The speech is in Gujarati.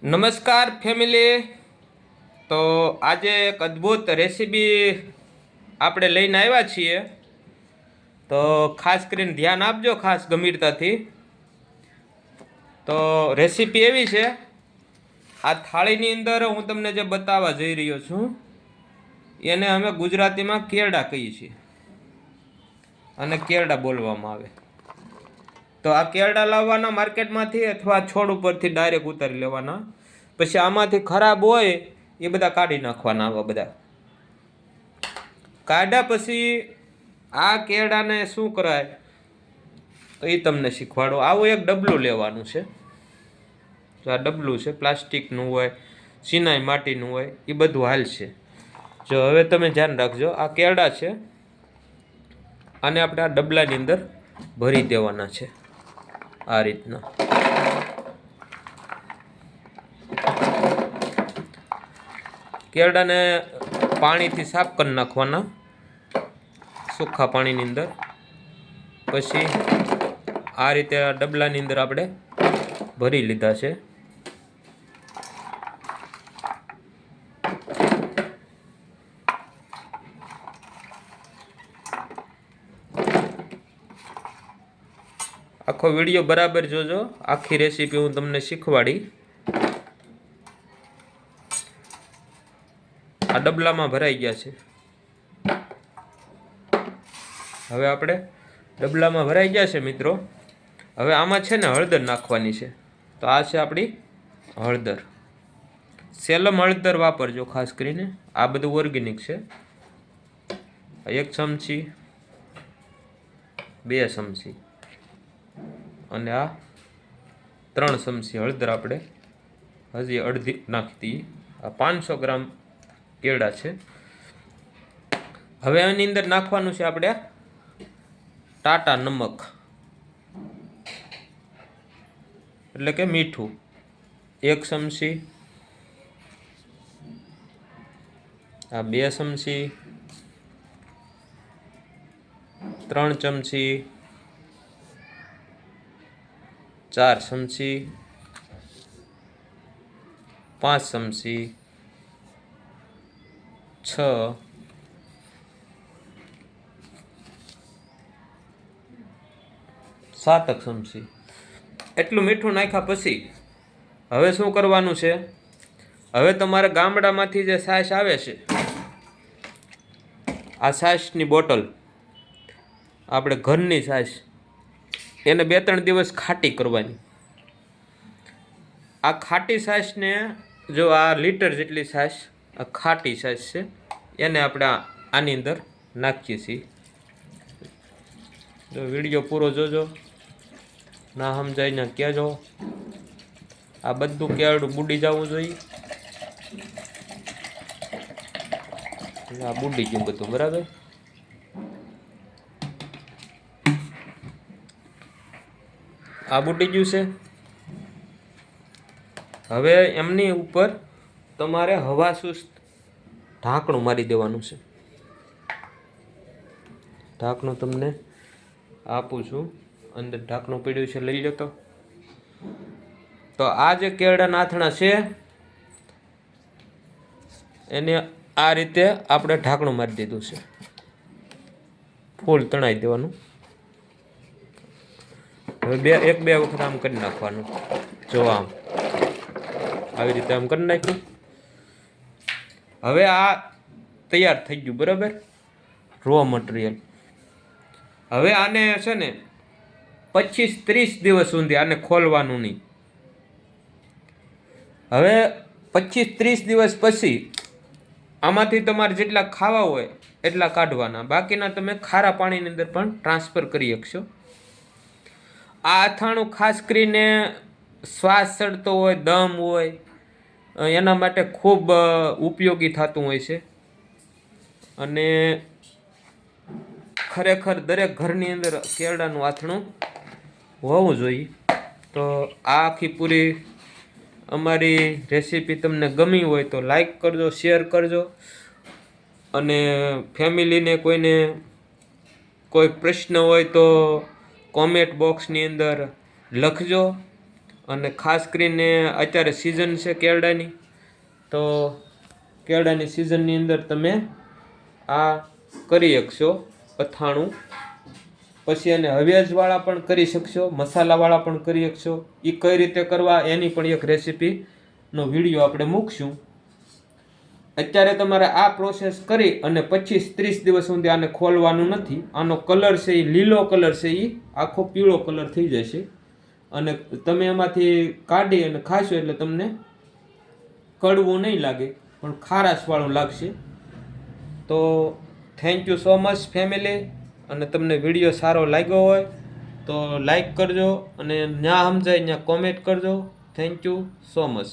નમસ્કાર ફેમિલી. તો આજે એક અદ્ભુત રેસીપી આપણે લઈને આવ્યા છીએ. તો ખાસ કરીને ધ્યાન આપજો, ખાસ ગંભીરતાથી. તો રેસીપી એવી છે, આ થાળીની અંદર હું તમને જે બતાવવા જઈ રહ્યો છું એને અમે ગુજરાતીમાં કેરડા કહીએ છીએ અને કેરડા બોલવામાં આવે. તો આ કેરડા લાવવાના માર્કેટમાંથી અથવા છોડ ઉપરથી ડાયરેક્ટ ઉતારી લેવાના. પછી આમાંથી ખરાબ હોય એ બધા કાઢી નાખવાના. આવા બધા કાઢ્યા પછી આ કેરડાને શું કરાય તો એ તમને શીખવાડો. આવું એક ડબલું લેવાનું છે. તો આ ડબલું છે, પ્લાસ્ટિકનું હોય, ચિનાઈ માટીનું હોય, એ બધું હાલશે. જો હવે તમે ધ્યાન રાખજો, આ કેરડા છે, આને આપણે આ ડબલાની અંદર ભરી દેવાના છે આ રીતના. કેરડાને પાણીથી સાફ કરી નાખવાના, સૂકા પાણીની અંદર. પછી આ રીતે આ ડબલાની અંદર આપણે ભરી લીધા છે. આખો વિડીયો બરાબર જોજો, આખી રેસીપી હું તમને શીખવાડી. આ ડબલામાં ભરાઈ ગયા છે. હવે આપણે ડબલામાં ભરાઈ ગયા છે મિત્રો. હવે આમાં છે ને હળદર નાખવાની છે. તો આ છે આપણી હળદર. સેલમ હળદર વાપરજો ખાસ કરીને, આ બધું ઓર્ગેનિક છે. 1 ચમચી, 2 ચમચી અને આ 3 ચમચી હળદર આપણે હજી અડધી નાખી દઈએ. આ 500 ગ્રામ કેળા છે. હવે આની અંદર નાખવાનું છે આપણે ટાટા નમક, એટલે કે મીઠું. 1 ચમચી, આ 2 ચમચી, 3 ચમચી, 4 ચમચી, 5 ચમચી, 6, 7 ચમચી. એટલું મીઠું નાખ્યા પછી હવે શું કરવાનું છે, હવે તમારે ગામડામાંથી જે છાશ આવે છે, આ છાશની બોટલ, આપણે ઘરની છાશ, એને 2-3 દિવસ ખાટી કરવાની. આ ખાટી છાશને, જો આ લીટર જેટલી છાશ, આ ખાટી છાશ છે, એને આપણે આની અંદર નાખીએ છીએ. જો વિડીયો પૂરો જોજો, ના સમજાય ને કહેજો. આ બધું કેળું બુડી જવું જોઈએ. આ બુડી ગયું બધું, બરાબર. આ બુડી ગયું છે. હવે એમની ઉપર તમારે હવાસુસ્ત ઢાંકણું મારી દેવાનું છે. ઢાંકણું તમને આપું છું, અંદર ઢાંકણું પડ્યું છે, લઈ લો. તો આ જે કેળડા નાથણા છે એને આ રીતે આપણે ઢાંકણું મારી દીધું છે. ફૂલ તણાઈ દેવાનું. હવે 1-2 વખત આમ કરી નાખવાનું. જો આમ આવી રીતે આમ કરી નાખ્યું. હવે આ તૈયાર થઈ ગયું, બરાબર, રો મટીરિયલ. હવે આને છે ને 25-30 દિવસ સુધી આને ખોલવાનું નહીં. હવે 25-30 દિવસ પછી આમાંથી તમારે જેટલા ખાવા હોય એટલા કાઢવાના, બાકીના તમે ખારા પાણીની અંદર પણ ટ્રાન્સફર કરી શકશો. આ અથાણું ખાસ કરીને શ્વાસ ચડતો હોય, દમ હોય, એના માટે ખૂબ ઉપયોગી થતું હોય છે. અને ખરેખર દરેક ઘરની અંદર કેળડાનું આથણું હોવું જોઈએ. તો આ આખી પૂરી અમારી રેસીપી તમને ગમી હોય તો લાઈક કરજો, શેર કરજો. અને ફેમિલીને કોઈને કોઈ પ્રશ્ન હોય તો કોમેન્ટ બોક્સની અંદર લખજો. અને ખાસ કરીને અત્યારે સિઝન છે કેળાની, તો કેળાની સિઝનની અંદર તમે આ કરી શકશો અથાણું. પછી એને હવેજવાળા પણ કરી શકશો, મસાલાવાળા પણ કરી શકશો. એ કઈ રીતે કરવા એની પણ એક રેસીપીનો વિડીયો આપણે મૂકશું. અત્યારે તમારે આ પ્રોસેસ કરી અને 25-30 દિવસ સુધી આને ખોલવાનું નથી. આનો કલર છે એ લીલો કલર છે, એ આખો પીળો કલર થઈ જશે. અને તમે એમાંથી કાઢી અને ખાશો એટલે તમને કડવું નહીં લાગે, પણ ખારાશવાળું લાગશે. તો thank you so much family. અને તમને વિડીયો સારો લાગ્યો હોય તો લાઈક કરજો, અને જ્યાં સમજાય ત્યાં કોમેન્ટ કરજો. Thank you so much.